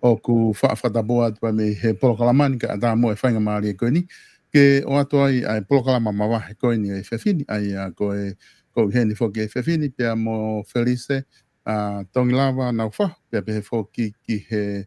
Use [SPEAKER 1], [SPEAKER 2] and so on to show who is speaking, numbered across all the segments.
[SPEAKER 1] o ku whaafataboa tua me he polokalamani ka ata mo e whainga maari e koe ni. Ke o ato ai ai polokalama mawa he koe ni e whewhini ai a koe heni whoki e whewhini pia mo FELISE Tongilawa NAUFAHU pia pehe whoki ki he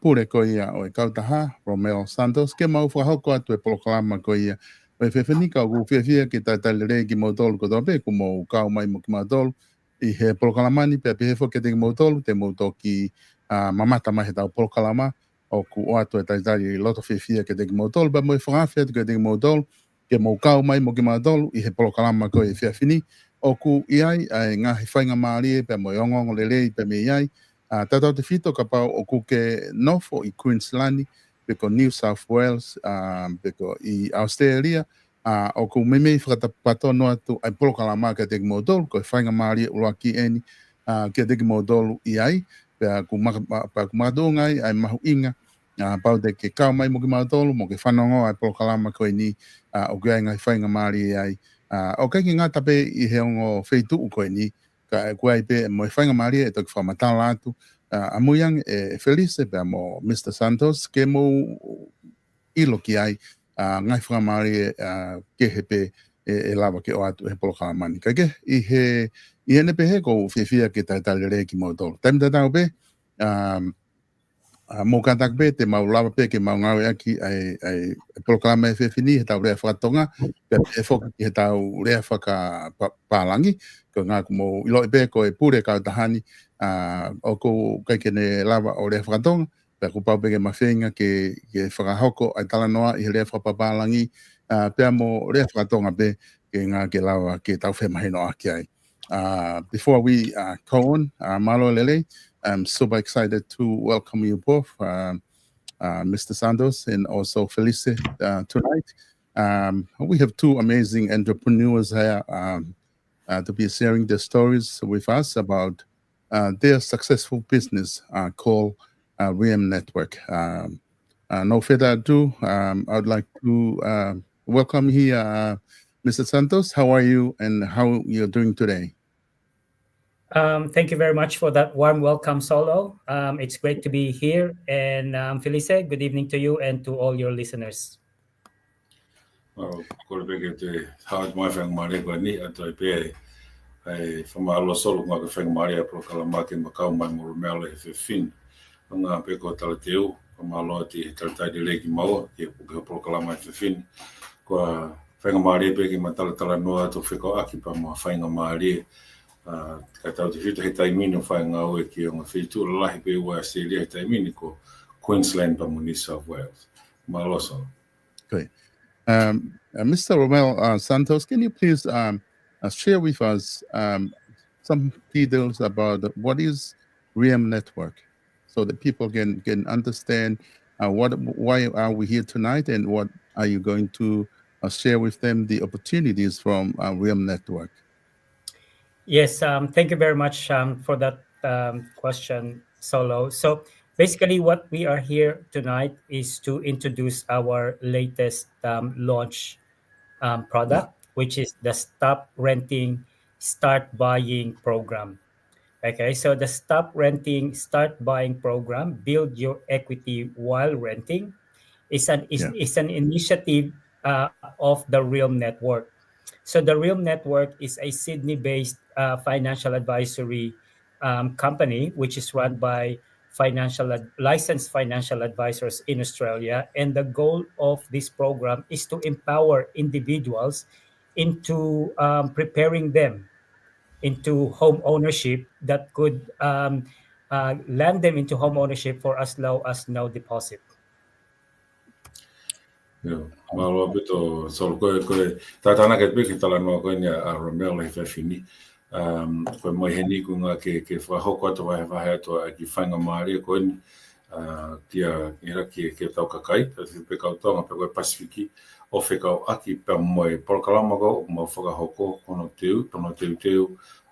[SPEAKER 1] pure koe ia o e kautaha Romeo Santos ke mau whahoko atu e polokalama koe ia Mai whewhenika o ku whiawhia ke tātai re ki mautolu ko tōpe, ku mō kao mai mo ki mautolu, I he polokalamani, pe pe he fo ke te mautolu, te mautolu ki mamata mai he tau polokalama, o ku o atu e taitari loto whiawhia ke te ki mautolu, pa mo e whangawhia ke te ki mautolu, ke mō kao mai mo ki mautolu, I he polokalama ko e whiawhini, o ku iai, ai ngahi whainga maari e, pe mo e ongongo lelei, pe me iai, tatau te whito ka pau o ku ke nofo I Queenslandi, peko New South Wales, peko I Australia, o ku meme whakatapato no atu ai polokalama ka te modolu, ko whainga maari uloa ki eni, ke te modolu I ai, pea ku makadongai ai mahu inga, pau te ke kao mai mo ki modolu, mo ke whanongo ai polokalama ko ni, o ke ai ngai whainga maari ai, o kai ki ngā tape I he ongo wheitu u ko ni, ka e kuai pe mo e whainga maari e toki whamatala atu, amuyang e FELISE pe mo Mr. Santos ke mo ilo ki ai ngai whakamari ke he pe e lava ke o atu he polokalamani. Kai ke I he ne pe he ko whiawhia ke taitale re ki mo tolu. Taim tatau pe mō kātak pe te mau lava pe ke mau ngau aki ai polokalama e whiawhini he tau rea whakatonga pe e whoka ki he tau rea whaka pālangi ko ngā ku mō ilo e pe ko e pure kau tahani o ko kai kene lava o rea whakatonga pe ku pau pe ke mawhenga ke whakahoko ai talanoa I he rea whapapālangi pe mō rea whakatonga pe ke ngā ke lava ke tau whemahino aki ai. Before we go on, malo lele, I'm super excited to welcome you both, Mr. Santos and also Felice tonight. We have two amazing entrepreneurs here to be sharing their stories with us about their successful business called REM Network. No further ado, I would like to welcome here Mr. Santos. How are you and how you're doing today?
[SPEAKER 2] Thank you very much for that warm welcome, Solo. It's great to be here. And Felice, good evening to you and to all your listeners.
[SPEAKER 3] Ko le peke te hawat mai whanga maare koe ni ato I pe ai whamalo solo ngā ka whanga maare a prokalama ke makau mai moro meala he whiwhin. Ngā pe ko tala te u, whamalo ati he tala taide leki maua ke prokalama he whiwhin. Kua whanga maare peke ma tala noa ato whiko aki pa mua whanga maare. Ka tau te whita he taimini o whanga au e ki o ngā whitu lahi pe ua Australia he taimini ko Queensland pa New South Wales. Maloso.
[SPEAKER 1] Great. Mr. Romel Santos, can you please share with us some details about what is REM Network so that people can understand why are we here tonight and what are you going to share with them the opportunities from REM Network?
[SPEAKER 2] Yes, thank you very much for that question, Solo. So basically what we are here tonight is to introduce our latest launch product, which is the Stop Renting, Start Buying program. Okay, so the Stop Renting, Start Buying program, Build Your Equity While Renting, is an initiative of the REALM Network. So the REALM Network is a Sydney-based financial advisory company, which is run by licensed financial advisors in Australia. And the goal of this program is to empower individuals into preparing them into home ownership that could land them into home ownership for as low as no deposit.
[SPEAKER 3] Malo bito sol koe tatana ke piki tala no koe ni a Romel he whiwhini. Koe mai he niku ngā ke whahoko atu wahe atu a ki whainga maari koe ni kia ira ke tau kakai, pe kau tonga pe koe Pasifiki o whekau aki pe moe polokalama ko mo whakahoko kono teu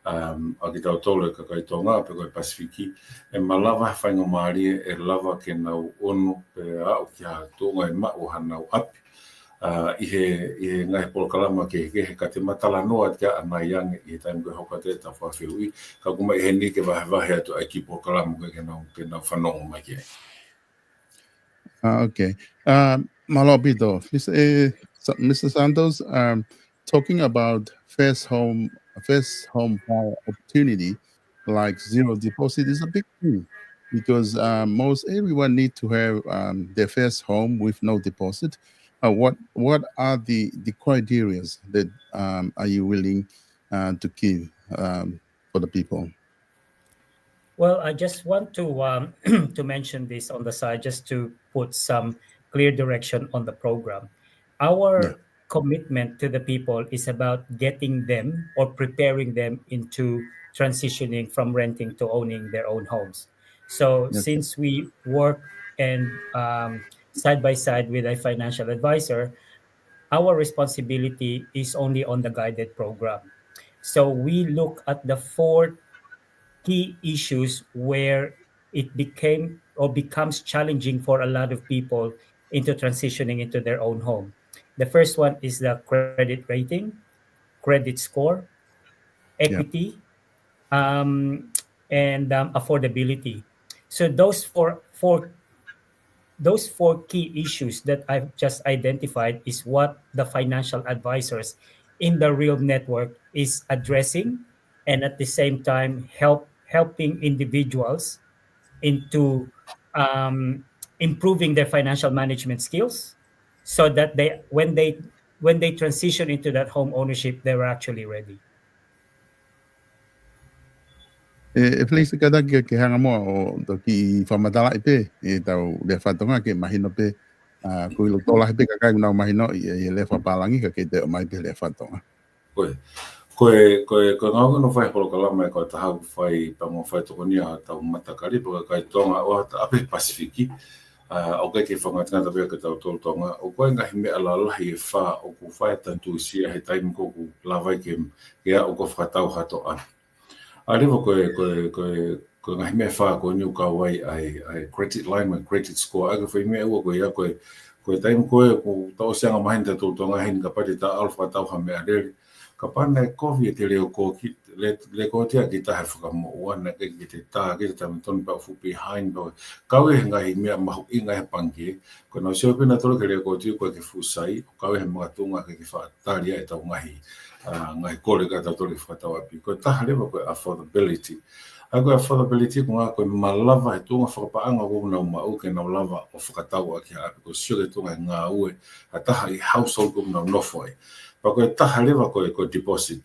[SPEAKER 3] a ki tau tolo e kakai tonga pe koe Pasifiki e malawa whainga maari e lava ke nau ono pe au ki ha tonga e mau hanau api I he ngai polokalama ke he ka te matala noa te a mai yang I taim koe hoka te ta whawhiui ka kuma I he ni ke wahe atu ai ki polokalama koe ke nau whanongo mai ke.
[SPEAKER 1] Okay. Malobito, Mr. Santos, talking about first home buyer opportunity, like zero deposit is a big thing because most everyone need to have their first home with no deposit. what are the criteria that are you willing to give for the people?
[SPEAKER 2] Well, I just want to to mention this on the side, just to put some clear direction on the program.
[SPEAKER 1] Yeah,
[SPEAKER 2] Our commitment to the people is about getting them or preparing them into transitioning from renting to owning their own homes. So,
[SPEAKER 1] okay,
[SPEAKER 2] since we work and side by side with a financial advisor, our responsibility is only on the guided program. So we look at the four key issues where it became or becomes challenging for a lot of people into transitioning into their own home. The first one is the credit rating, credit score,
[SPEAKER 1] yeah.
[SPEAKER 2] equity, um, and affordability. So those four key issues that I've just identified is what the financial advisors in the real network is addressing, and at the same time helping individuals into um, improving their financial management skills, so that when they transition into that home ownership, they were actually ready.
[SPEAKER 1] E please kada ke hanga mo o to ki whamatala i pe e tau le whatonga ke mahino pe ko ilo tola he pe ka kai unau mahino i le whapalangi ka ke te o mai pe le whatonga.
[SPEAKER 3] Koe, koe ngau no fai holo kalama e koe tahau fai pango fai toko nia tau matakari paka kai tonga o hata ape Pasifiki. O kai ke whangatanga tapia ke tau tolu tonga. O koe ngahi mea la lahi e wha o ku whai tantu sia he taimu koku lawai ke a o ko whakatau hato ana. A rewa koe ngahi mea wha ko niu ka wai ai credit line mai credit score. Aga whai mea ua koe ia koe taimu koe ku tau seanga mahin te tolu tonga hini ka pati ta alfa tau ha mea reri. Ka pana e kovi e te leo ko ki le ko tia ki tahe whakamo wana ke ki te tā ki te tami tonu pa ufu behind pa kau e ngahi mea mahu inga he pangi ko na sio pina tolo ke leo ko tia ko ke fusai kau e he mga tunga ke whaataria e tau ngahi ngahi kore ka tau tolo ke whakatau api ko taha lewa ko affordability ako affordability ko ngā koe malava he tunga whakapaanga ko nau mau ke nau lava o whakatau a ki api ko sio ke tunga ngā ue a taha i household ko nau nofo ai pa koe taha lewa koe deposit.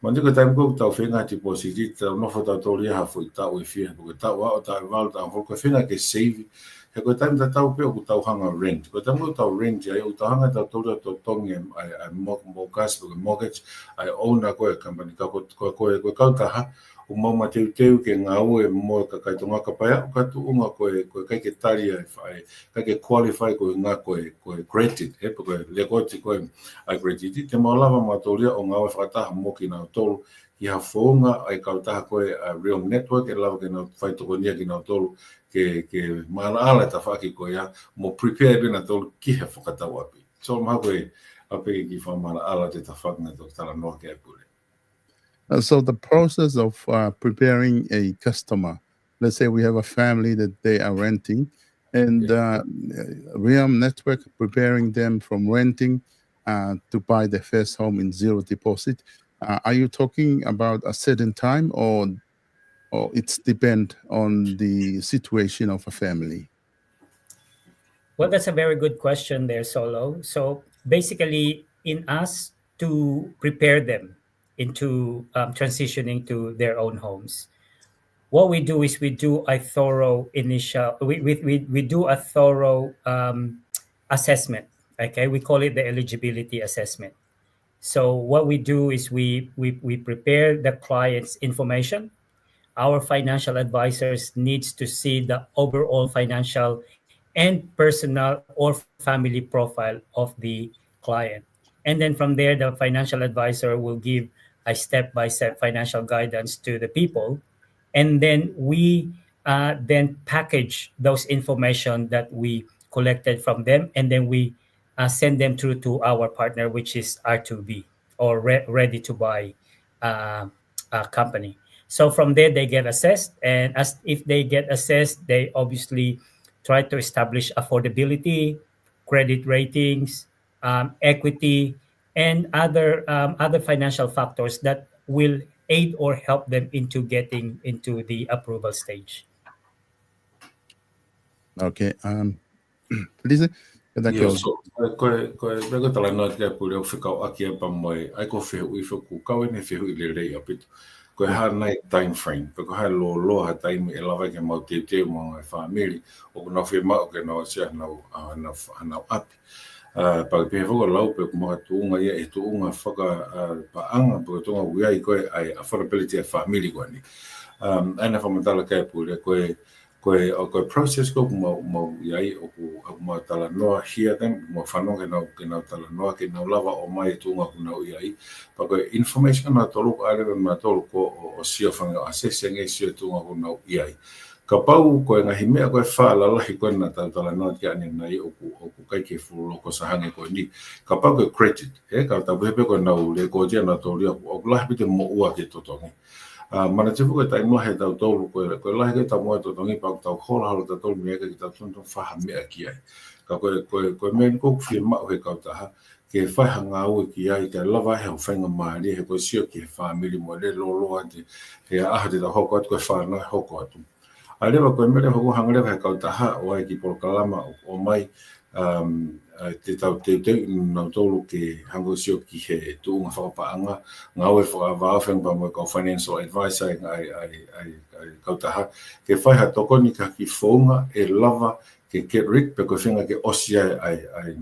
[SPEAKER 3] Mandi koe taim koe tau whenga deposit i tau nofo tau tō lia hafo i tau e whia. Koe tau ao tau e walu tau holo koe whenga ke save. He koe taim tau peo ku tau hanga rent. Koe taim koe tau rent ia u tau hanga tau tō lia tō tongi ai mortgage, koe mortgage, ai owner koe company. Koe kau taha o mauma teu ke ngā ue mo ka kai tonga ka paia o ka tu unga koe kai ke tari ai whae, kai ke qualify koe ngā koe credit, he pa koe le koti koe ai credit, te maulawa mātoria o ngā ue whakataha mo ki nau tolu, ki ha whounga ai kautaha koe REM Network, e lawa ke nau whai toko nia ki nau tolu, ke maala ala ta whaki koe ia, mo prepare bina tolu ki he whakatau api. So maha koe api ki whamala ala te ta whakna tō tala noa ke apure.
[SPEAKER 1] So the process of preparing a customer, let's say we have a family that they are renting, and REM Network preparing them from renting to buy their first home in zero deposit. Are you talking about a certain time, or it's depend on the situation of a family?
[SPEAKER 2] Well, that's a very good question there, Solo. So basically, in us to prepare them into transitioning to their own homes, what we do is we do a thorough initial, we do a thorough assessment. Okay, we call it the eligibility assessment. So what we do is we prepare the client's information. Our financial advisors needs to see the overall financial and personal or family profile of the client. And then from there, the financial advisor will give a step-by-step financial guidance to the people. And then we then package those information that we collected from them, and then we send them through to our partner, which is R2B, or ready to buy uh, company. So from there, they get assessed, and as if they get assessed, they obviously try to establish affordability, credit ratings, equity, and other financial factors that will aid or help them into getting into the approval stage.
[SPEAKER 1] Okay. Listen,
[SPEAKER 3] So koe bego tala no ke pule o fikau aki pa mai ai ko fe ui fo ku kau ne fe ui le le apit ko ha night time frame ko ha lo ha time e lava ke mau te mo family o no fe ma ke no se na ap pa pe fo lau pe mo tu nga e tu nga faka pa anga po tu nga ui ai ko ai affordability family ko ni ana fa matala ke pule ko process ko mo yai o mo tala no here then mo fano ke no tala no ke no lava o mai tu nga no yai pa ko information na tolu ale ma tolu ko o sio fanga assessing e sio tu nga no yai ka pau ko nga hime ko fa la la ko na tala no ke ani nai o kai ke fu ko sa hange ko ni ka pau ko credit ka ta be ko na le ko je na tolu o la bi te mo ua ke to mana te fuka tai mohe tau tolu ko lahi ke tau moe to tongi pau tau hola halo tau tolu mea ke tau tonton whaha mea ki ai. Ka koe mea kou whia mao he kau taha ke whaiha ngā ue ki ai ke lava he o whainga maari he koe sio ki he whamiri mo le lolo ate he aha te tau hoko atu koe whanau hoko atu. A lewa koe mea hoko hanga lewa he kau taha o ai ki polo kalama o mai te tau te nau tolu ke hango sio ki he tuunga whakapaanga ngā ue whakawāwhenga pa mo kau financial advisor ai kau taha ke whaiha toko ni ka ki whaunga e lava ke get rid pe ko whenga ke osi ai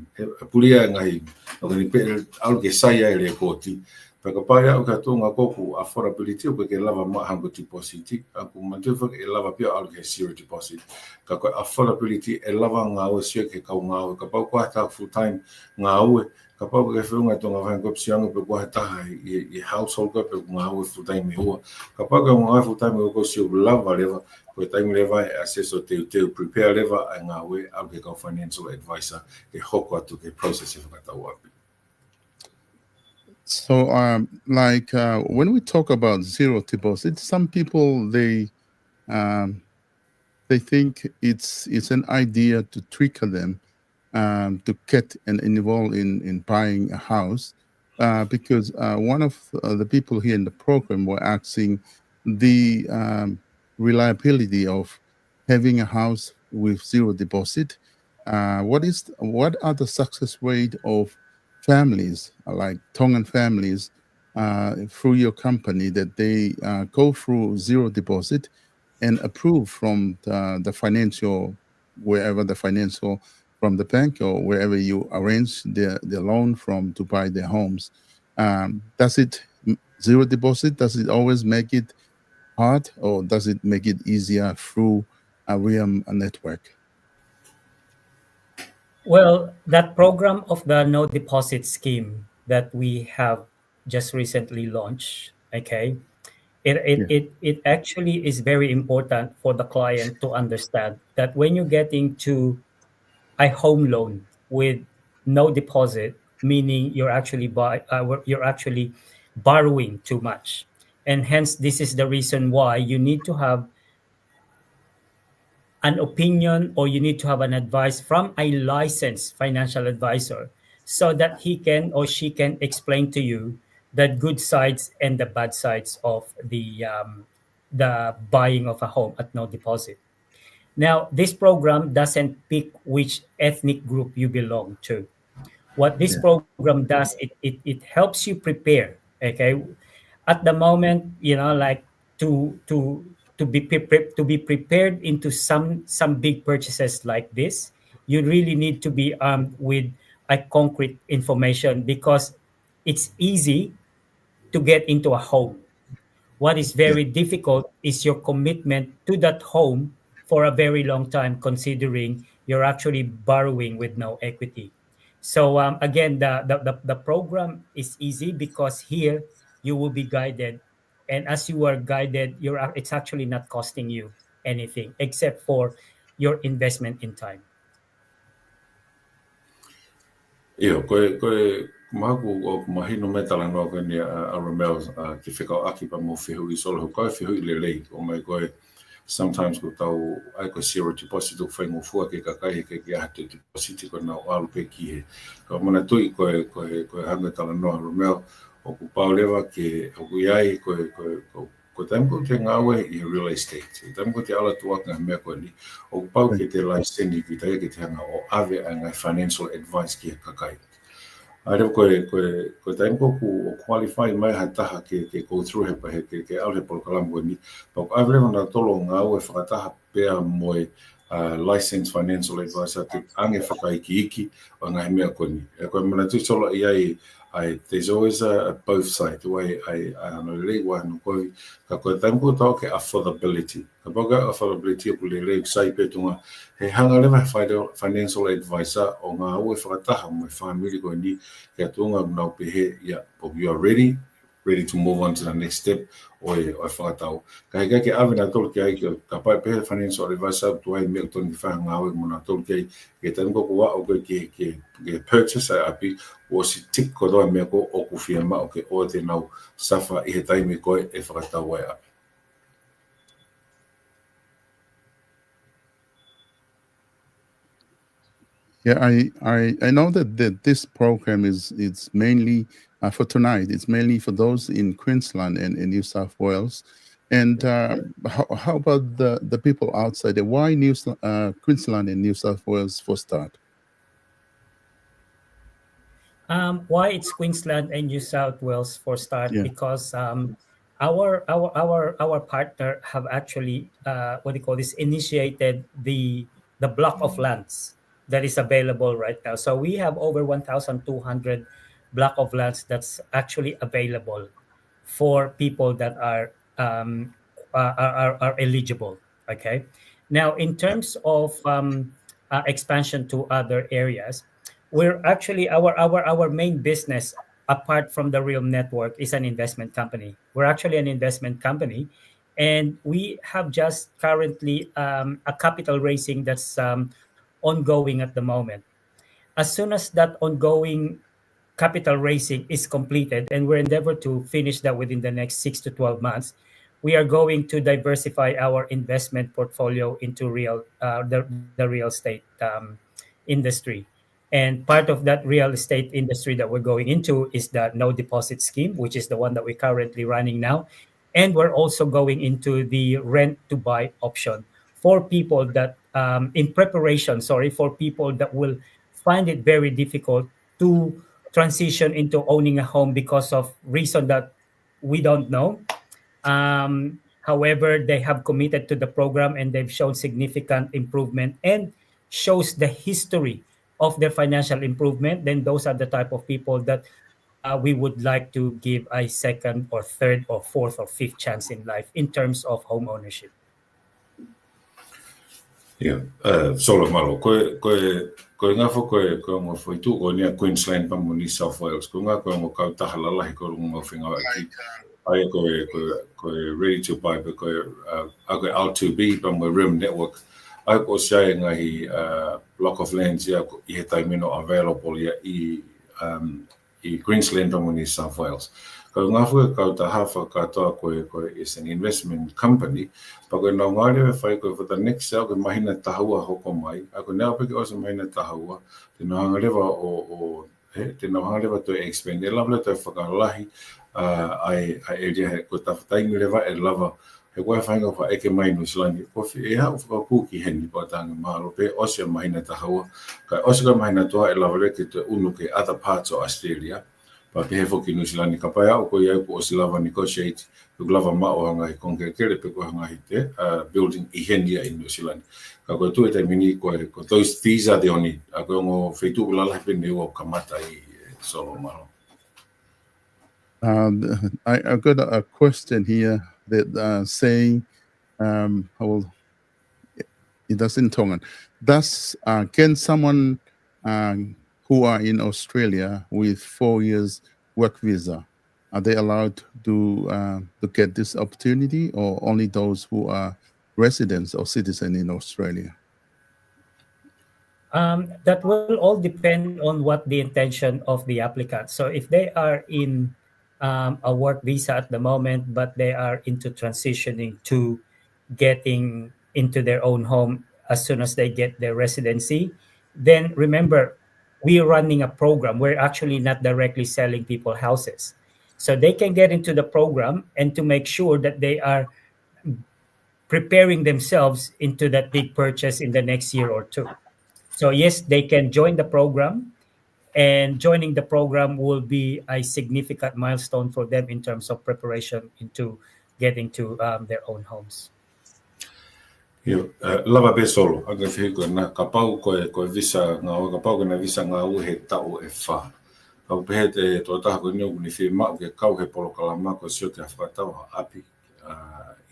[SPEAKER 3] pulia ngai o ni pe au ke sai ai le koti pe ka pai au ka tunga koku affordability o ke lava ma hango deposit aku mantefa ke lava pia au ke zero deposit ka ko affordability e lava ngā ue sio ke kau ngā ue ka pau kwa ta full time ngā ue ka pau ke whenga tonga whainga kopsianga pe kwa taha i household ko pe ngā ue full time hua ka pau ke ngā full time ko sio lava leva ko time leva access o te prepare leva ai ngā ue au ke kau financial advisor ke hoko atu ke process e whakatau api.
[SPEAKER 1] So, when we talk about zero deposit, some people they think it's an idea to trigger them to get involved in buying a house, because one of the people here in the program were asking the reliability of having a house with zero deposit. What are the success rate of families like Tongan families through your company that they go through zero deposit and approve from the financial, wherever the financial, from the bank or wherever you arrange the loan from to buy their homes? Does it zero deposit? Does it always make it hard, or does it make it easier through a REM network?
[SPEAKER 2] Well, that program of the no deposit scheme that we have just recently launched, okay, it actually is very important for the client to understand that when you're getting to a home loan with no deposit, meaning you're actually borrowing too much, and hence this is the reason why you need to have an opinion or you need to have an advice from a licensed financial advisor so that he can or she can explain to you the good sides and the bad sides of the buying of a home at no deposit. Now, this program doesn't pick which ethnic group you belong to. What this program does, it helps you prepare. Okay, at the moment, like to be prepared into some big purchases like this, you really need to be armed with a concrete information, because it's easy to get into a home. What is very difficult is your commitment to that home for a very long time, considering you're actually borrowing with no equity. So again, the program is easy because here you will be guided, and as you are guided, it's actually not costing you anything except for your investment in time.
[SPEAKER 3] Io, koe maku o mahino me tala noa koe ni a Romel ki whikao aki pa mo whihu I solo koe whihu I lelei o mai koe sometimes ko tau ai ko zero deposit o whaingo fua ke kakai ke ki ahate deposit ko na o alu pe ki he. Ka mana tui koe hanga tala noa Romel o ku paulewa ke o ku iai koe ko tamu te ngawe I real estate. Tamu ko te ala tuaka mea koe ni. O pau ke te laiseni ki tai ke te hanga o ave a ngai financial advice ki kakai. Aere koe tamu ko o qualify mai ha taha ke go through he pahe ke au he polokalamu koe ni. Pau ave lewa na tolo ngawe whakataha pea moe licensed financial advisor te ange whakaiki o ngai mea koe ni. E koe mana tu solo I there's always a both sides. I no le wa no ko ka ko tam ko to ke affordability. Ka boga affordability ko le sai pe tunga he hanga le financial advisor o nga o whakataha mo family ko ni ke tunga no pe he ya you are ready to move on to the next step o whakatau. Ka heka ke awena tolu ki ai ka pai pe financial advisor tu ai mea tonu ki whanga awe mo na tolu ki ai ke tam ko wa o ke purchase a api o si tik ko doa mea ko o kufia ma o ke o te nau safa I he taimi koe e whakatau ai api.
[SPEAKER 1] Yeah, I know that this program is it's mainly for tonight. It's mainly for those in Queensland and in New South Wales. And how about the people outside there? Why Queensland and New South Wales for start?
[SPEAKER 2] Why it's Queensland and New South Wales for start?
[SPEAKER 1] Yeah.
[SPEAKER 2] Because our partner have actually what do you call this initiated the block of lands that is available right now. So we have over 1,200 block of lands that's actually available for people that are eligible. Okay. Now, in terms of expansion to other areas, we're actually our main business apart from the REM Network is an investment company. We're actually an investment company, and we have just currently a capital raising that's ongoing at the moment. As soon as that ongoing capital raising is completed, and we're endeavor to finish that within the next 6 to 12 months, we are going to diversify our investment portfolio into the real estate industry. And part of that real estate industry that we're going into is the no deposit scheme, which is the one that we're currently running now. And we're also going into the rent to buy option for people that, in preparation, for people that will find it very difficult to transition into owning a home because of reason that we don't know. However, they have committed to the program and they've shown significant improvement and shows the history of their financial improvement. Then those are the type of people that we would like to give a second or third or fourth or fifth chance in life in terms of home ownership.
[SPEAKER 3] Yeah, solo malo. Koe ngafo koe mo foi tu ko ni Queensland pa mo ni South Wales. Ko nga ko mo ka tahala hi ko mo finga aki. Ai koe ready to buy but koe ako L2B pa mo REM Network. Ai ko sai ngai block of lands ya ko I he taimino available ya I Queensland pa mo ni South Wales. Ko ngafo ka ta hafa ka to koe is an investment company. Pako na ngare fai ko for the next year ko mahina tahua hoko mai ako na pe ko mahina tahua te no hangaleva o te no hangaleva to expand lava to whakalahi ai area ko ta tai mi leva e lava he ko fai ko fa eke mai no slani ko fi e ha ko ku ki hen ko tanga malo pe o se mahina tahua ka o se mahina to e lava le ke te unu ke other parts of Australia pa pe he foki no slani ka pa o ko ia ko o lava negotiate lava ma o hanga I konge kere pe ko hanga I te building I henia in New Zealand. Ka ko tu e te mini ko these are the only a ko ngo feitu la la pe ne o kamata I solo malo.
[SPEAKER 1] I've got a question here that saying it doesn't tongan. Thus, can someone who are in Australia with 4 years work visa, are they allowed to get this opportunity, or only those who are residents or citizens in Australia?
[SPEAKER 2] That will all depend on what the intention of the applicant. So if they are in a work visa at the moment, but they are into transitioning to getting into their own home as soon as they get their residency, then remember, we're running a program. We're actually not directly selling people houses. So they can get into the program and to make sure that they are preparing themselves into that big purchase in the next year or two. So yes, they can join the program, and joining the program will be a significant milestone for them in terms of preparation into getting to their own homes.
[SPEAKER 3] Lava be solo, aga whiko na ka pau koe visa ngā o ka pau na visa ngā u he tau e wha. Ka upehe te tō taha koe niogu ni whi mau ke kau he polo kalama koe sio te whakatau ha api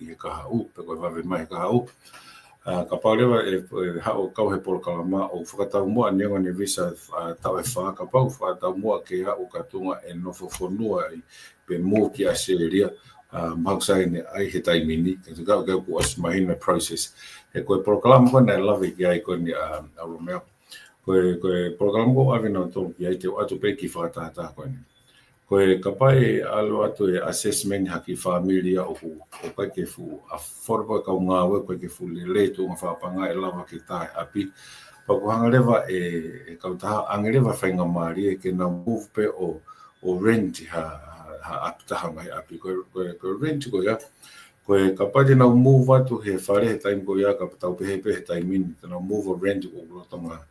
[SPEAKER 3] I he kaha u, pe koe wawe mai kaha u. Ka pau lewa e hao kau he polo kalama o whakatau mua nionga ni visa tau e wha. Ka pau whakatau mua ke hao ka tunga e nofo whonua I pe mō ki a seria. Maksai ne ai he taimini ke te kau ku as mahina process e koe program ko na love ki ai ko ni a Romeo koe program ko ave no to ki ai te atu pe ki whakatata ko ni koe kapai alo atu e assessment haki familia o kai ke fu affordable ka ngā we koe ke fu le tu ngā whapanga e lava ki tai api pa ko hanga lewa e kautaha angeleva whainga maari e ke na move pe o rent ha aptaha mai api ko rent ko ya ko ka pade na move atu he fare he time ko ya ka tau pe he time min na move rent ko lo tonga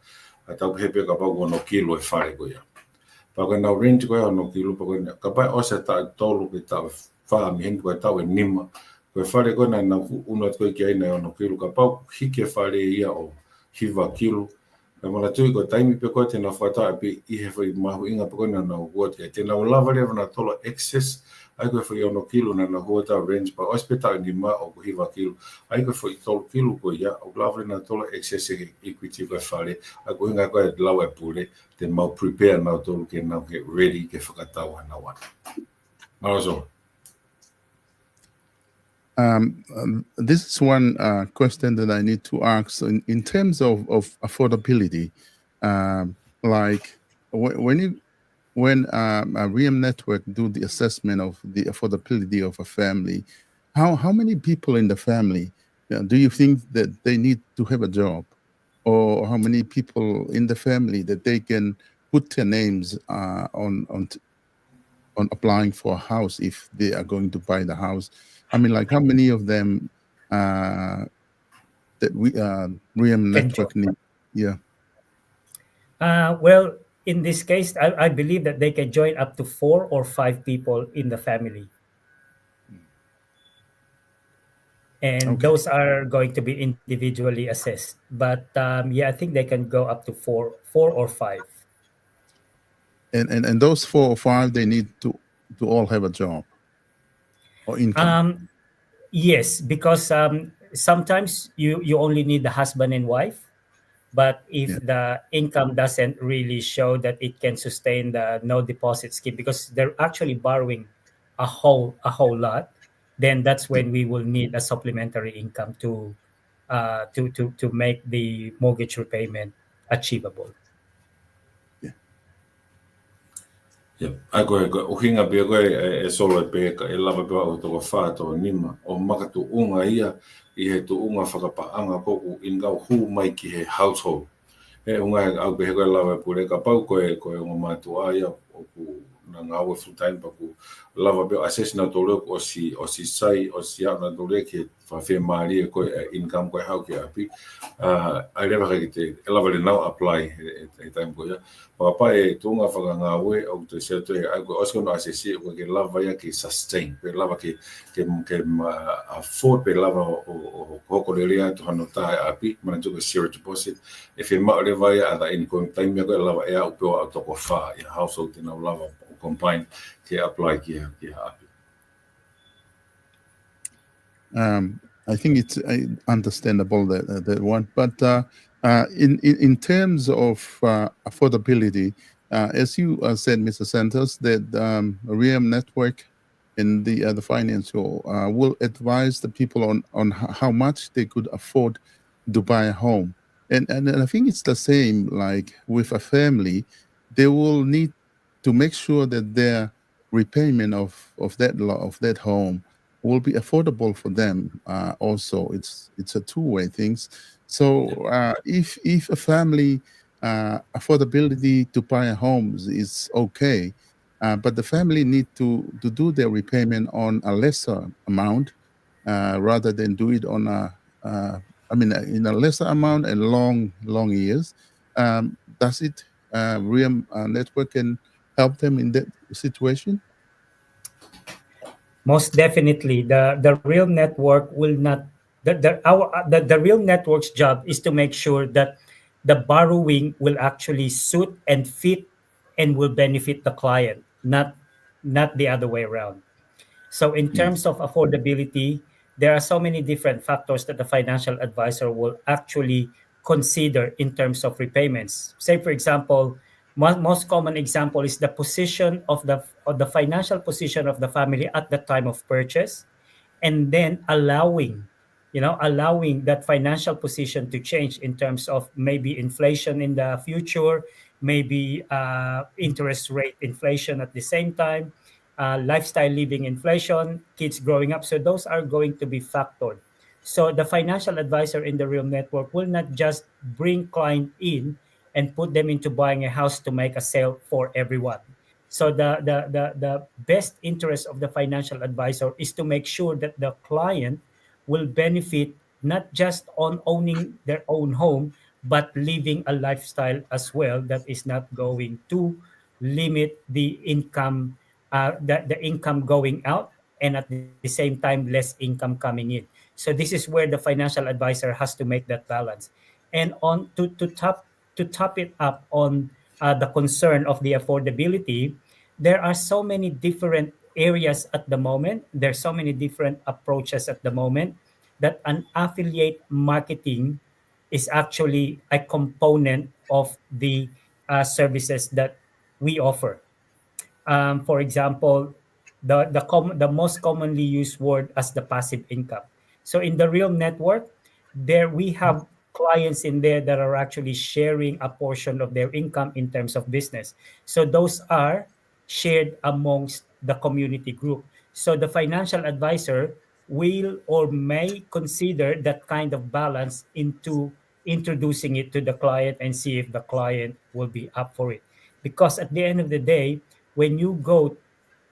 [SPEAKER 3] tau pe ka pa ko no kilo e fare ko ya pa ko na rent ko ya no kilo pa ko ka pa o se ta tolu ke ta fa mi hen ko ta we nima ko fare ko na uno ko ki ai na no kilo ka pa hike fare ia o hiva kilo e mana tui ko taimi pe ko te na whata api I he whai mahu inga pe ko na hua te te na lava lewa na tolo excess ai ko whai ono kilo na hua ta range pa ospeta ni ma o ko hiva kilo ai ko whai tolo kilo ko ia o lava na tolo excess e equity ko whare ai ko inga ko e lau e pure te mau prepare na tolo ke na get ready ke whakatau na wana. Maraso.
[SPEAKER 1] This is one question that I need to ask in terms of affordability. Like when a REM Network do the assessment of the affordability of a family, how many people in the family do you think that they need to have a job, or how many people in the family that they can put their names on applying for a house if they are going to buy the house? I mean, like how many of them that we REM Network need? Yeah.
[SPEAKER 2] Well, in this case, I believe that they can join up to 4 or 5 people in the family. And
[SPEAKER 1] Okay.
[SPEAKER 2] those are going to be individually assessed. But yeah, I think they can go up to 4 or 5.
[SPEAKER 1] And those 4 or 5, they need to all have a job or income.
[SPEAKER 2] Yes, because sometimes you only need the husband and wife. But if the income doesn't really show that it can sustain the no deposit scheme, because they're actually borrowing a whole lot, then that's when we will need a supplementary income to make the mortgage repayment achievable.
[SPEAKER 3] Ai koe uhinga pia koe e solo e peka e lava pia o toko whātua nima o makatu unga ia I he tu unga whakapaanga koku ingau hu mai ki he household. He unga au pe he koe lava pure ka pau koe unga mātu aia o ku na ngawe full time pa ku lava pia assess na tole o si sai o si au na tole ki whawhi maari e koe income koe hau ki api. Ai rewa kai te e lava le nau apply he time koe ia. Papa e tunga whaka ngawe au te se te ai koe osko no assessi koe ke lava ia ki sustain. Pe lava ke afford pe lava o hoko le rea to hano tae api mana tuka zero deposit. E whi mao le vai a da income time ia koe lava ea upeo au toko wha I household tina lava o combine ke apply ki api.
[SPEAKER 1] I think it's understandable that one, but in terms of affordability, as you said, Mr. Santos, that REM Network and the financial will advise the people on how much they could afford to buy a home, and I think it's the same like with a family. They will need to make sure that their repayment of that home will be affordable for them. Also, it's a two-way things. So if a family affordability to buy a home is okay, but the family need to do their repayment on a lesser amount rather than do it on in a lesser amount and long years. Does it REM network can help them in that situation?
[SPEAKER 2] Most definitely, the real network will not. The real network's job is to make sure that the borrowing will actually suit and fit and will benefit the client, not the other way around. So, in terms of affordability, there are so many different factors that the financial advisor will actually consider in terms of repayments. Say, for example, most common example is the position of the financial position of the family at the time of purchase, and then allowing that financial position to change in terms of maybe inflation in the future, maybe interest rate inflation at the same time, lifestyle living inflation, kids growing up. So those are going to be factored. So the financial advisor in the real network will not just bring client in and put them into buying a house to make a sale for everyone. So the best interest of the financial advisor is to make sure that the client will benefit not just on owning their own home, but living a lifestyle as well that is not going to limit the income, the income going out, and at the same time less income coming in. So this is where the financial advisor has to make that balance. And on to top it up on the concern of the affordability, there are so many different areas at the moment. There's so many different approaches at the moment that an affiliate marketing is actually a component of the services that we offer. For example, the most commonly used word as the passive income. So in the real network, there we have clients in there that are actually sharing a portion of their income in terms of business. So those are shared amongst the community group. So the financial advisor will or may consider that kind of balance into introducing it to the client and see if the client will be up for it. Because at the end of the day, when you go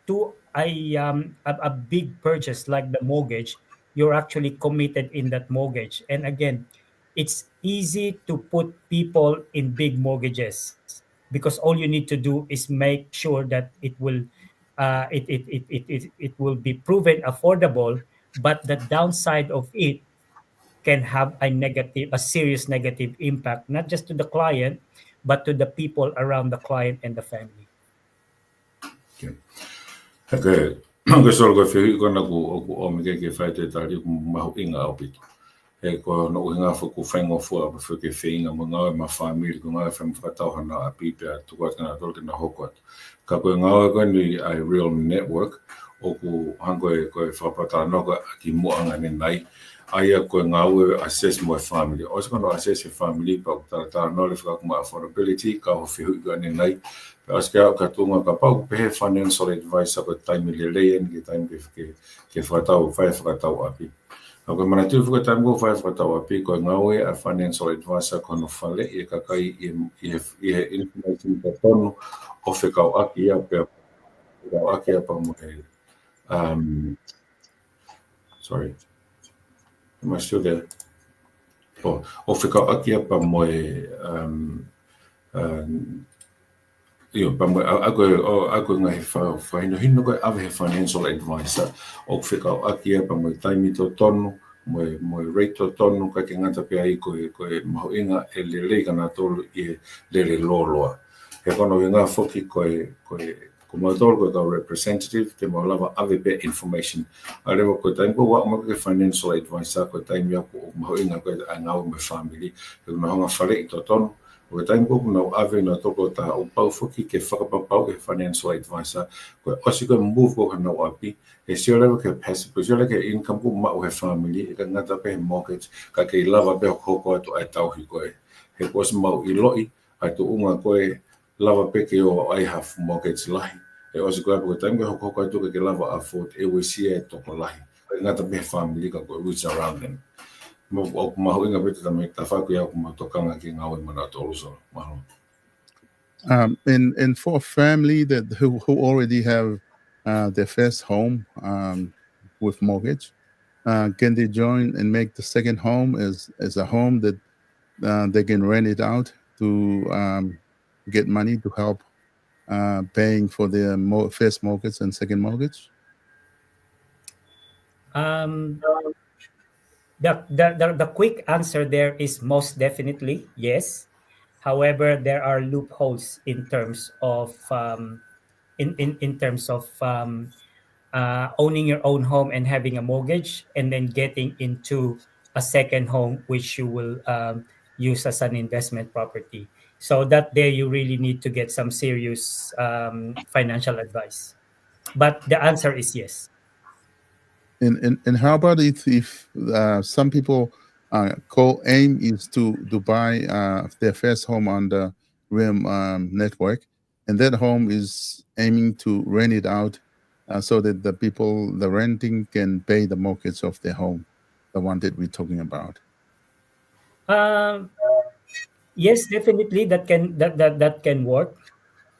[SPEAKER 2] to a big purchase like the mortgage, you're actually committed in that mortgage. And again, it's easy to put people in big mortgages because all you need to do is make sure that it will be proven affordable. But the downside of it can have a serious negative impact, not just to the client, but to the people around the client and the family.
[SPEAKER 3] Okay. Ko solo ko fi ko na ku o me ke fai te tari ku ma inga o pito. E ko no inga fo ku fengo fo a fo ke feinga mo nga ma family ko nga fem fa tau hana a pipe a tu ko na tol na hokot. Ka ko nga ko ni a real network o ku hango ko fa pata no ko ki mo anga ni nai. Aia ko nga we assess mo family. O se ko no assess family pa ta no le fa ko ma affordability ka ho fi ko ni nai. Aska ka tunga ka pau pe financial advice ko time le len ki time ke fatau fai fatau api. Ako mana tu fuka time go fai fatau api ko ngawe a financial advisor ko no fale e ka kai i information ka tono o fe ka aki a pe aki a pa mo sorry. Am I still there? O fe ka aki a pa mo Io, ako nga fa hino ko ave financial advisor o fika aki pa mo taimi to tonu mo rate to tonu ka ke ngata pe ai ko mo inga le kana tolu e le loloa he kono nga foki ko mo tolu ko representative te mo lava ave pe information ale ko taimi ko wa mo ke financial advisor ko taimi ko mo inga ko nga mo family ko mo nga fale to tonu. O taim ko na ave na toko ta o pau foki ke whakapapau e financial advisor ko osi ko move ko na api e sio level ke passive sio level ke income ko ma o he family e ka ngata pe mortgage ka ke lava pe ko ko to ai tau hi ko he ko mau I loi ai to unga ko lava pe ke o I have mortgage lahi e osi ko taim ko ko to ke lava afford e we see e to ko lahi ngata pe family ka ko which around them.
[SPEAKER 1] And for a family who already have their first home with mortgage, can they join and make the second home as a home that they can rent it out to get money to help paying for their first mortgage and second mortgage?
[SPEAKER 2] Um, the quick answer there is most definitely yes. However, there are loopholes in terms of in terms of owning your own home and having a mortgage, and then getting into a second home, which you will use as an investment property. So that there you really need to get some serious financial advice. But the answer is yes.
[SPEAKER 1] And how about if some people call aim is to buy their first home on the REM network, and that home is aiming to rent it out so that the renting can pay the mortgage of their home, the one that we're talking about.
[SPEAKER 2] Um, yes, definitely that can work.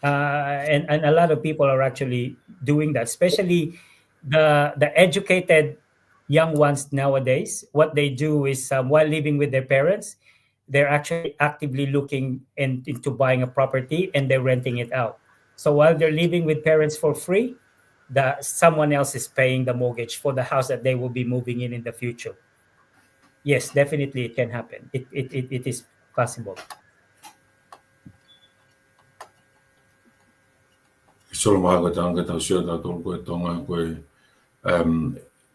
[SPEAKER 2] And a lot of people are actually doing that, especially the educated young ones nowadays. What they do is while living with their parents, they're actually actively looking into buying a property, and they're renting it out. So while they're living with parents for free, someone else is paying the mortgage for the house that they will be moving in the future. Yes, definitely it can happen. It is possible.
[SPEAKER 3] Solo maha koe tanga tau sia tātou koe tonga koe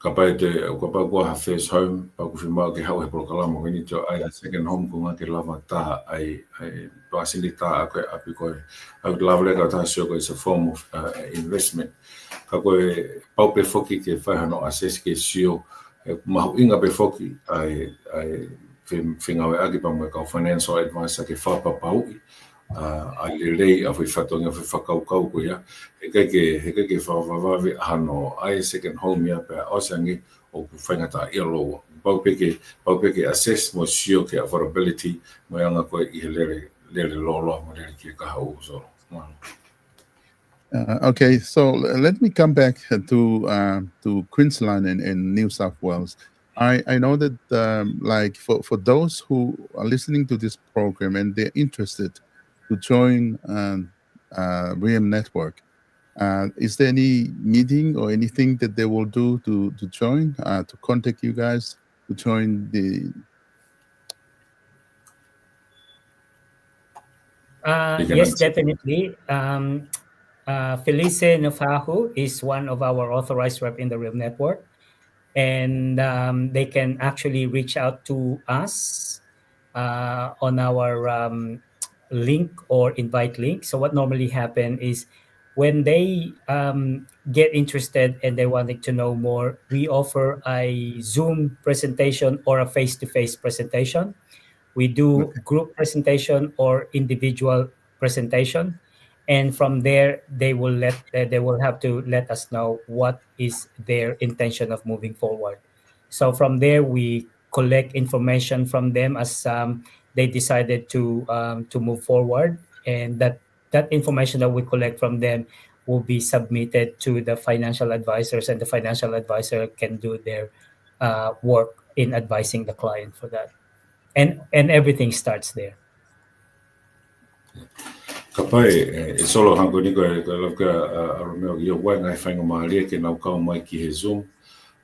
[SPEAKER 3] ka pai te ka pai kua ha first home pa ku whimau ke hau he polo kalama koe ni tō ai a second home ko ngā ke lava tā ai pasini tā a koe api koe au te lava leka tā sia koe is a form of investment ka koe pau pe foki ke whaihano assess ke sio mahu inga pe foki ai whingawe aki pa moe kau financial advisor ke whapapau ai le lei a fai fatonga fai whakaukau ko ia he kai ke whawawawhi hano ai second home ia pe osangi o ku whaingata ia loa pau peke assess mo sio ke affordability mo anga koe i he lere lolo mo lere ki ka hau so
[SPEAKER 1] Okay, so let me come back to Queensland and New South Wales. I know that like for those who are listening to this program and they're interested to join REM Network, is there any meeting or anything that they will do to join, to contact you guys to join the?
[SPEAKER 2] Yes, definitely. FELISE NAUFAHU is one of our authorized rep in the REM Network, and they can actually reach out to us on our link or invite link. So what normally happen is when they get interested and they wanting to know more, we offer a Zoom presentation or a face-to-face presentation. We do group presentation or individual presentation, and from there they will have to let us know what is their intention of moving forward. So from there we collect information from them as they decided to move forward, and that information that we collect from them will be submitted to the financial advisors, and the financial advisor can do their work in advising the client for that, and everything starts there.
[SPEAKER 3] Ka pai e solo hango ni koe lauka a romeo i o wai ngai whainga maharia ke nau kau mai ki he Zoom.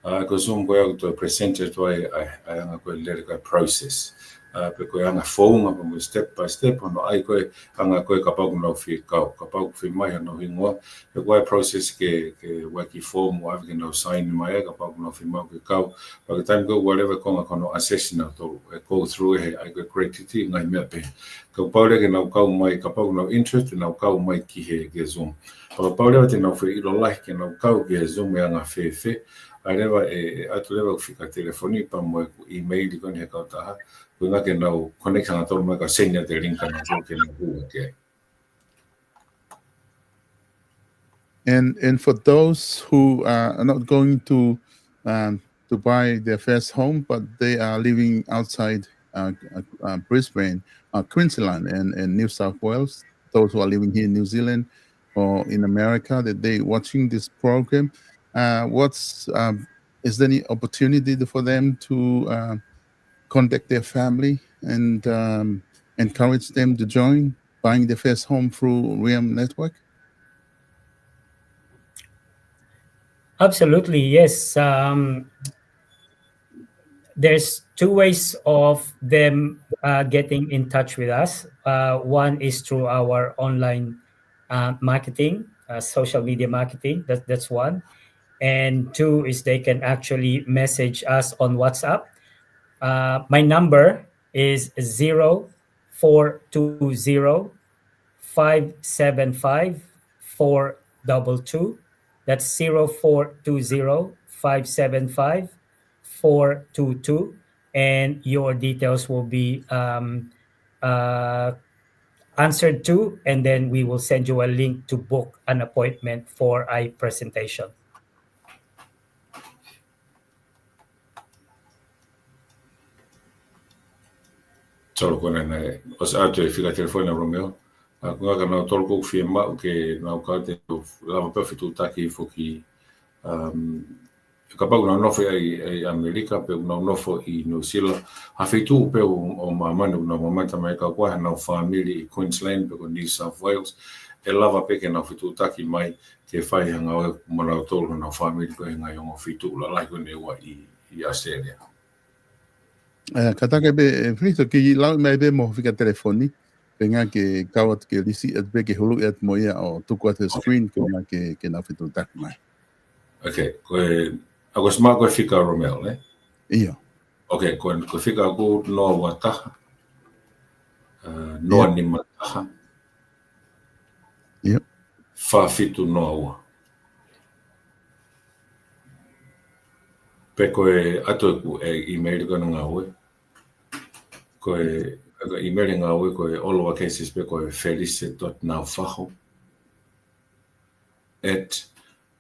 [SPEAKER 3] Ko Zoom koe au to presenter to ai anga koe lere koe process. Pe koe anga whaunga pa mo step by step ano ai koe anga koe ka pauku nau whi kau. Ka pauku whi mai ano hingoa. Pe koe process ke waki form o awi ke nau sign mai ka pauku nau whi mau ke kau. Pa ke time koe whatever konga kono assess na to go through he ai koe creativity ngai mea pe. Ka paure ke nau kau mai ka pauku nau interest nau kau mai ki he ke Zoom. Pa paure te nau whi ilo lai ke nau kau ki he Zoom e anga whi. Ai rewa atu rewa whika telefoni pa mo email i koni he kau taha. Kung nga ke nau connect hanga tolu mai ka senya te rinka na tolu ke nau hua ke.
[SPEAKER 1] And for those who are not going to buy their first home, but they are living outside Brisbane, Queensland, and New South Wales, those who are living here in New Zealand or in America that they watching this program. Is there any opportunity for them to contact their family and encourage them to join buying their first home through REM Network?
[SPEAKER 2] Absolutely, yes. There's two ways of them getting in touch with us. One is through our online marketing, social media marketing. That's one. And two is they can actually message us on WhatsApp. My number is 0420 575 422. That's 0420 575 422, and your details will be uh, answered to, and then we will send you a link to book an appointment for a presentation.
[SPEAKER 3] Tolo kona nei, os ato e whika telefona Romeo. Kua ka nau tolo kou whia mau ke nau ka te lama pewhitu taki foki ka pau nau nofo ai Amerika, pe nau nofo i New Zealand. Ha whitu pe o mamanu nau mamata mai ka kua nau family i Queensland, pe ko New South Wales. E lava peke nau whitu taki mai ke whai hanga o manau tolo nau family ko e ngai ongo whitu la lai kone ua i Australia.
[SPEAKER 1] Kataka be frito ki lau mai be mo fika telefoni penga ke kawat ke lisi at be ke hulu at moya o tuku at screen ko na ke na fitu tak mai.
[SPEAKER 3] Okay, koe ako sma koe fika Romel, eh?
[SPEAKER 1] Iyo.
[SPEAKER 3] Okay, koe fika ako noa wataha. Noa ni mataha.
[SPEAKER 1] Iyo.
[SPEAKER 3] Whawhitu noa ua. Pe koe ato e email ko na ngā ue. Koe email ngā ue koe oloa cases pe koe FELISE.NAUFAHU at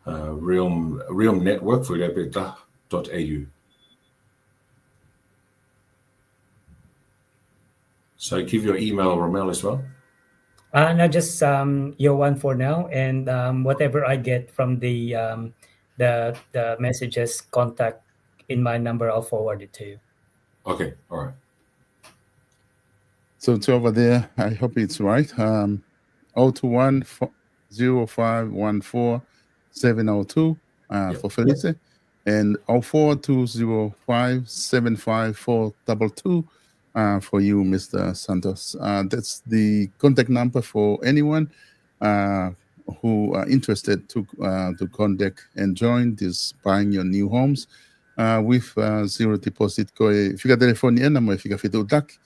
[SPEAKER 3] REM Network .au. So give your email, Romel, as well.
[SPEAKER 2] Not just your one for now, and whatever I get from the messages contact in my number, I'll forward it to you.
[SPEAKER 3] Okay, all right.
[SPEAKER 1] So it's over there. I hope it's right. 021 0514 702 for Felice, and 0420 75422 for you, Mr. Santos. That's the contact number for anyone who are interested to contact and join this buying your new homes with zero deposit. Fica telefone na mo fica fitu tak.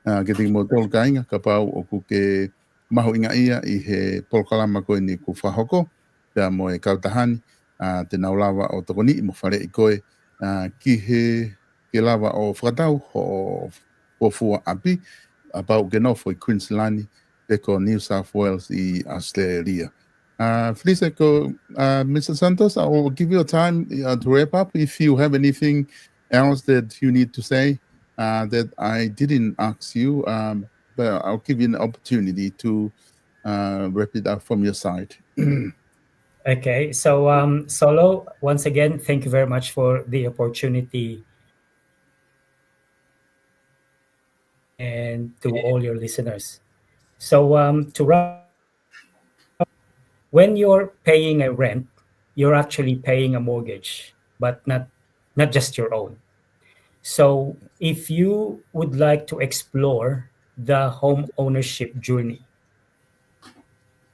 [SPEAKER 1] Getting mo tol kainga ka pau o ku ke mahu inga ia I he polkalama koe ni ku whahoko pia mo e kautahani te naulawa o tokoni mo whare I koe ki he ke lava o whakatau o fua api a pau ke nofo I Queensland pe ko New South Wales I Australia. Please, Mr. Santos, I will give you a time to wrap up if you have anything else that you need to say. That I didn't ask you, but I'll give you an opportunity to wrap it up from your side.
[SPEAKER 2] Okay, so Solo, once again, thank you very much for the opportunity, and to all your listeners. So to wrap, when you're paying a rent, you're actually paying a mortgage, but not just your own. So if you would like to explore the home ownership journey,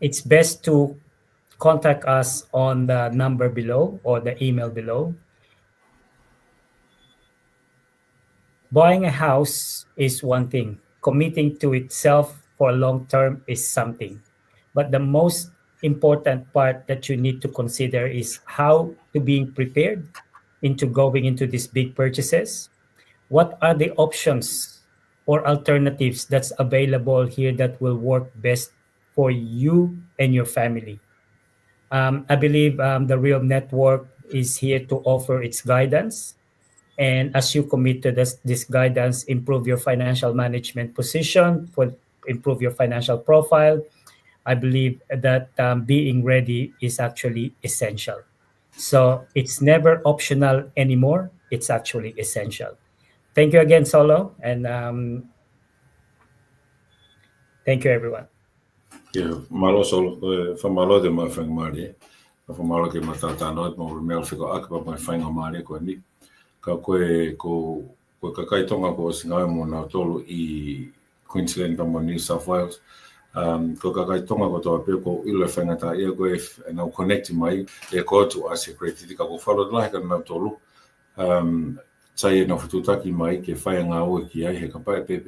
[SPEAKER 2] it's best to contact us on the number below or the email below. Buying a house is one thing. Committing to itself for a long term is something. But the most important part that you need to consider is how to being prepared into going into these big purchases. What are the options or alternatives that's available here that will work best for you and your family? I believe the REM Network is here to offer its guidance. And as you commit to this guidance, improve your financial management position, improve your financial profile, I believe that being ready is actually essential. So it's never optional anymore. It's actually essential. Thank you again, Solo, and thank you, everyone.
[SPEAKER 3] Yeah, malo solo fa malo de ma fang mari. Fa malo ke matata no mo remel fiko akba ma fang mari ko ni. Ka ko ka kai tonga ko singa mo na tolu I Queensland pa mo New South Wales. Ko ka kai tonga ko to pe ko ilo fanga ta e ko na connect mai e ko to a secret ka ko follow la ka na tolu. Tai no fututaki mai ke fai nga o ki ai he ka pai pe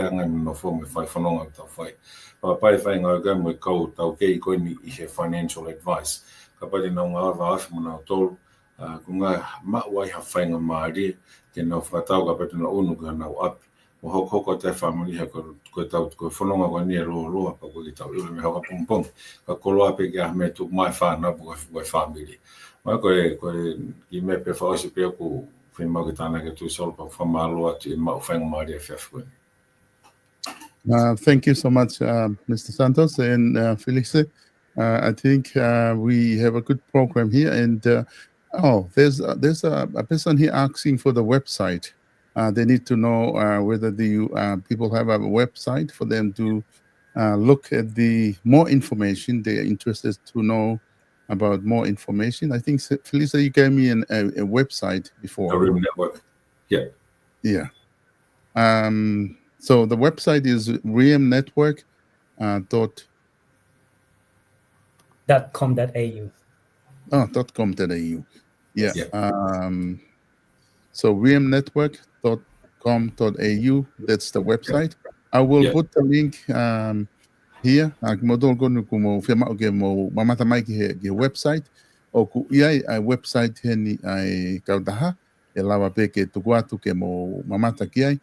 [SPEAKER 3] anga no fo me fai fononga ta fai. Pai fai ngā gā mo kau tau kei koe ni I he financial advice. Ka pai nā ngā awa awhi mo nā tolu, ko ngā mawai ha whai ngā maari, ke nā whakatau ka pai tuna unu ka nā api. Mo hoko te whamuri ha koe tau koe whanonga koe nia roa pa koe ki tau iwi me haka pungpung. Ka kolo api ki ah me tuk mai whāna po koe whamiri. Mai koe ki me pe whaosi pia ko whenmau ki tāna ke tui sol pa whamaloa tu I mau whainga maari a whiawhi.
[SPEAKER 1] Thank you so much, Mr. Santos and Felice. I think we have a good program here. And there's a person here asking for the website. They need to know whether the people have a website for them to look at the more information. They are interested to know about more information. I think, Felice, you gave me a website before.
[SPEAKER 3] The REM Network. Yeah.
[SPEAKER 1] Yeah. So the website is REM Network
[SPEAKER 2] .com.au.
[SPEAKER 1] .com.au. Yeah. So remnetwork.com.au. That's the website. I will put the link here. Modol gonu kumo firma oge mo mamata mai ki website o ku ia ai website he ni ai kaudaha e lawa pe ke tuku atu ke mo mamata ki ai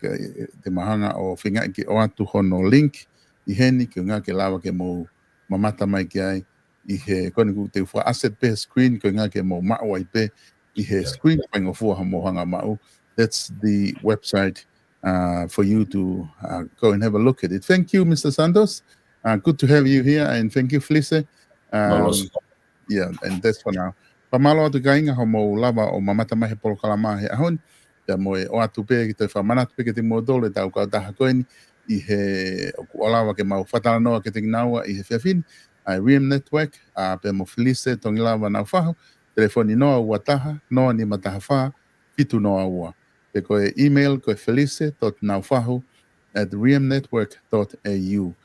[SPEAKER 1] te mahanga o whinga ki o atu hono link I heni ki ngā ke lawa ke mo mamata mai ki ai I he koni ku te wha asset pe screen ko ngā ke mo mawai pe I he screen whaingo fua ha mo hanga mau. That's the website for you to go and have a look at it. Thank you, Mr. Santos. Good to have you here, and thank you, Felice. Yeah, and that's for now. Pamalo atu kainga ho mo lava o mamata mahe polo kalama he ahon. Ya moe o atu pe ki te whamanatu pe ki te modole tau kau taha koeni I he o lawa ke mau whatala noa ke te nginaua I he whiawhini. Ai REM Network, pe mo Felice tongi lawa NAUFAHU. Telefoni noa ua taha, noa ni mataha wha, fitu noa ua. Pe koe email koe felice.naufahu@remnetwork.au.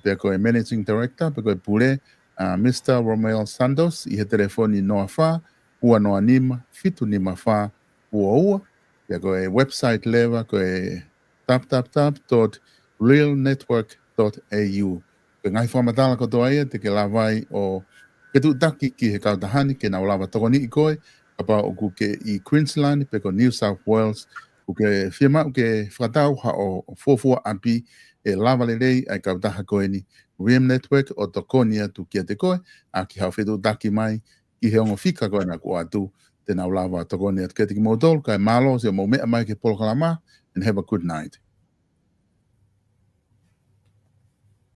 [SPEAKER 1] Pe koe Managing Director, pe koe pule, Mr. Romel Santos, I he telefoni noa wha, ua noa nima, fitu nima wha, ua. Pe koe website lewa koe tap.realnetwork.au. Pe ngai whamatala koto aia te ke lawai o ke tu taki ki he kautahani ke nau lawa tokoni I koe, apa o ku ke I Queensland, pe ko New South Wales, ku ke whiama o ke whakatau ha o fofua api e lawa lelei ai kautaha koe ni REM Network o tokonia tu kia te koe, a ki hau whetu taki mai, ki he ongo whika koe na ku atu, te nau lawa tokonia tu kia te ki modol, kai malo se mo mea mai ke polokalama, and have a good night.